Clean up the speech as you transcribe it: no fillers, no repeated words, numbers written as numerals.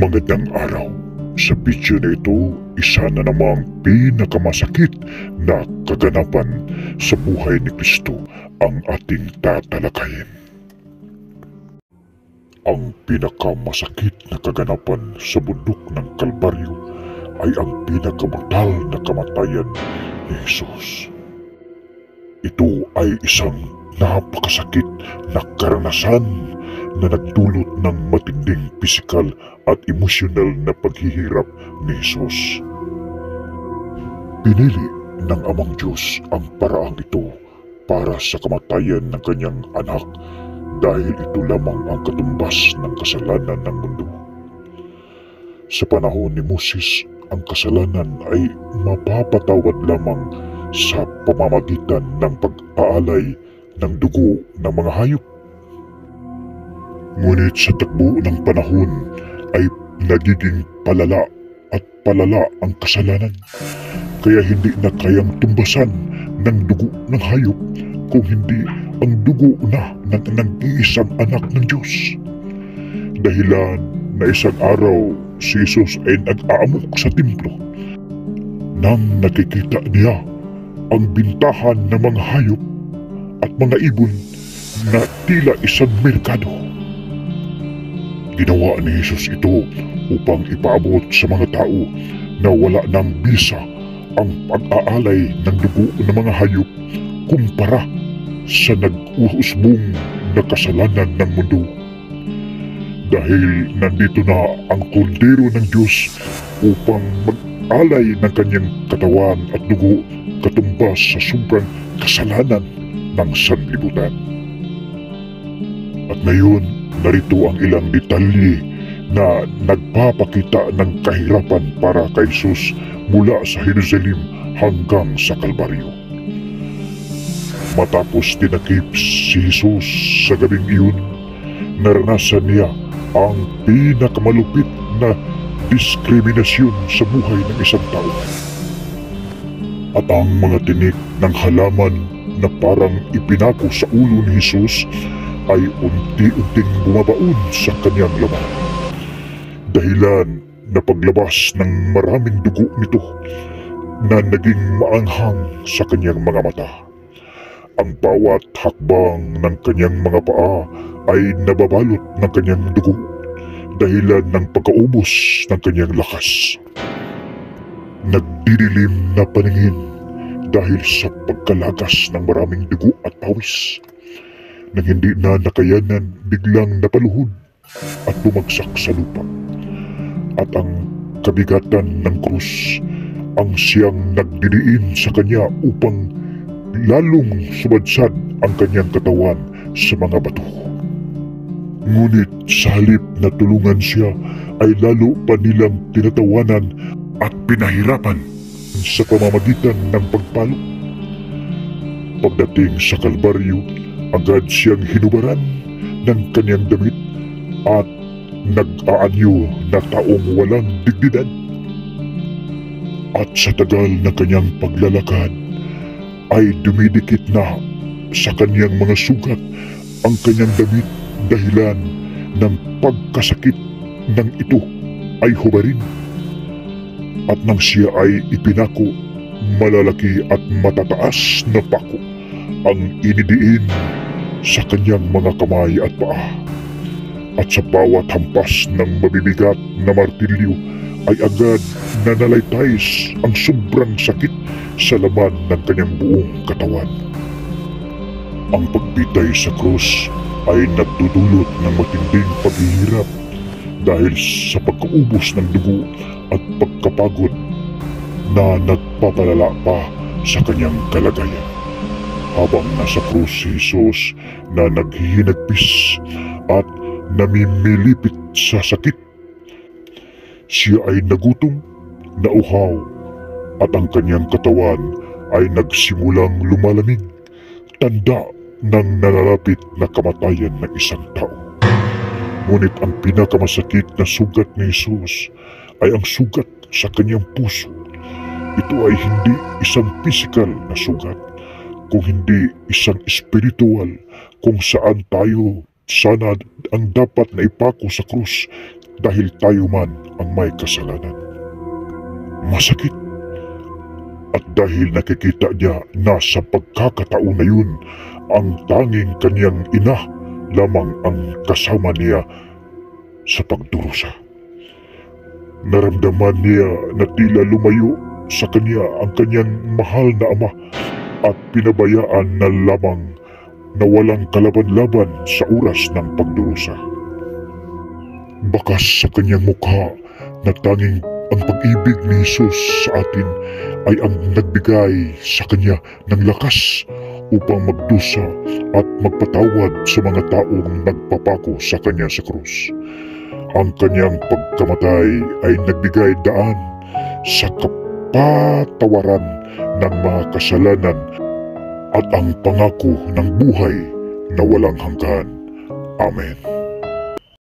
Magandang araw. Sa video na ito, isa na namang pinakamasakit na kaganapan sa buhay ni Kristo ang ating tatalakayin. Ang pinakamasakit na kaganapan sa bundok ng Kalbaryo ay ang pinakabrutal na kamatayan ni Jesus. Ito ay isang napakasakit na karanasan na nagdulot ng matinding pisikal at emosyonal na paghihirap ni Jesus. Pinili ng Amang Diyos ang paraang ito para sa kamatayan ng kanyang anak dahil ito lamang ang katumbas ng kasalanan ng mundo. Sa panahon ni Moses, ang kasalanan ay mapapatawad lamang sa pamamagitan ng pag-aalay ng dugo ng mga hayop. Ngunit sa takbo ng panahon ay nagiging palala at palala ang kasalanan, kaya hindi na kayang tumbasan ng dugo ng hayop kung hindi ang dugo na ng nag-iisang anak ng Diyos. Dahilan na isang araw si Jesus ay nag-aamok sa templo. Nang nakikita niya ang bintahan ng mga hayop at mga ibon na tila isang merkado, ginawa ni Jesus ito upang ipaabot sa mga tao na wala ng bisa ang pag-aalay ng dugo ng mga hayop kumpara sa nag-uusbong na kasalanan ng mundo. Dahil nandito na ang kordero ng Diyos upang mag-alay ng kanyang katawan at dugo katumbas sa sobrang kasalanan ng sanlibutan. At ngayon, narito ang ilang detalye na nagpapakita ng kahirapan para kay Jesus mula sa Jerusalem hanggang sa Kalbaryo. Matapos tinakip si Jesus sa gabing iyon, naranasan niya ang pinakamalupit na diskriminasyon sa buhay ng isang tao. At ang mga tinik ng halaman na parang ipinako sa ulo ni Jesus ay unti-unting bumabaon sa kanyang laman. Dahilan na paglabas ng maraming dugo nito na naging maanghang sa kanyang mga mata. Ang bawat hakbang ng kanyang mga paa ay nababalot ng kanyang dugo dahilan ng pagkaubos ng kanyang lakas. Nagdidilim na paningin dahil sa pagkalagas ng maraming dugo at pawis. Nang hindi na nakayanan, biglang napaluhod at bumagsak sa lupa. At ang kabigatan ng krus ang siyang nagdidiin sa kanya upang lalong sumadsad ang kanyang katawan sa mga bato. Ngunit sa halip na tulungan siya ay lalo pa nilang tinatawanan at pinahirapan sa pamamagitan ng pagpalo. Pagdating sa Kalbaryo, agad siyang hinubaran ng kanyang damit at nag-aanyo na taong walang dignidad. At sa tagal na kanyang paglalakad ay dumidikit na sa kanyang mga sugat ang kanyang damit dahilan ng pagkasakit ng ito ay hubarin. At nang siya ay ipinako, malalaki at matataas na pako ang inidiin sa kanyang mga kamay at paa. At sa bawat hampas ng mabibigat na martilyo ay agad nanalaytays ang sobrang sakit sa laman ng kanyang buong katawan. Ang pagbitay sa krus ay nagdudulot ng matinding paghihirap dahil sa pagkaubos ng dugo at pagkapagod na nagpapalala pa sa kanyang kalagayan. Habang nasa krus si Jesus na naghihinagpis at namimilipit sa sakit, siya ay nagutom, nauhaw, at ang kanyang katawan ay nagsimulang lumalamig, tanda ng nalalapit na kamatayan ng isang tao. Ngunit ang pinakamasakit na sugat ni Jesus ay ang sugat sa kanyang puso. Ito ay hindi isang pisikal na sugat, kung hindi isang espiritual kung saan tayo sana ang dapat na ipako sa krus dahil tayo man ang may kasalanan. Masakit. At dahil nakikita niya na sa pagkakataon na yun, ang tanging kanyang ina lamang ang kasama niya sa pagdurusa. Naramdaman niya na tila lumayo sa kanya ang kanyang mahal na ama at pinabayaan na lamang na walang kalaban-laban sa oras ng pagdurusa. Bakas sa kanyang mukha na tanging ang pag-ibig ni Jesus sa atin ay ang nagbigay sa kanya ng lakas upang magdusa at magpatawad sa mga taong nagpapako sa kanya sa krus. Ang kanyang pagkamatay ay nagbigay daan sa kapatawaran ng mga kasalanan at ang pangako ng buhay na walang hanggan. Amen.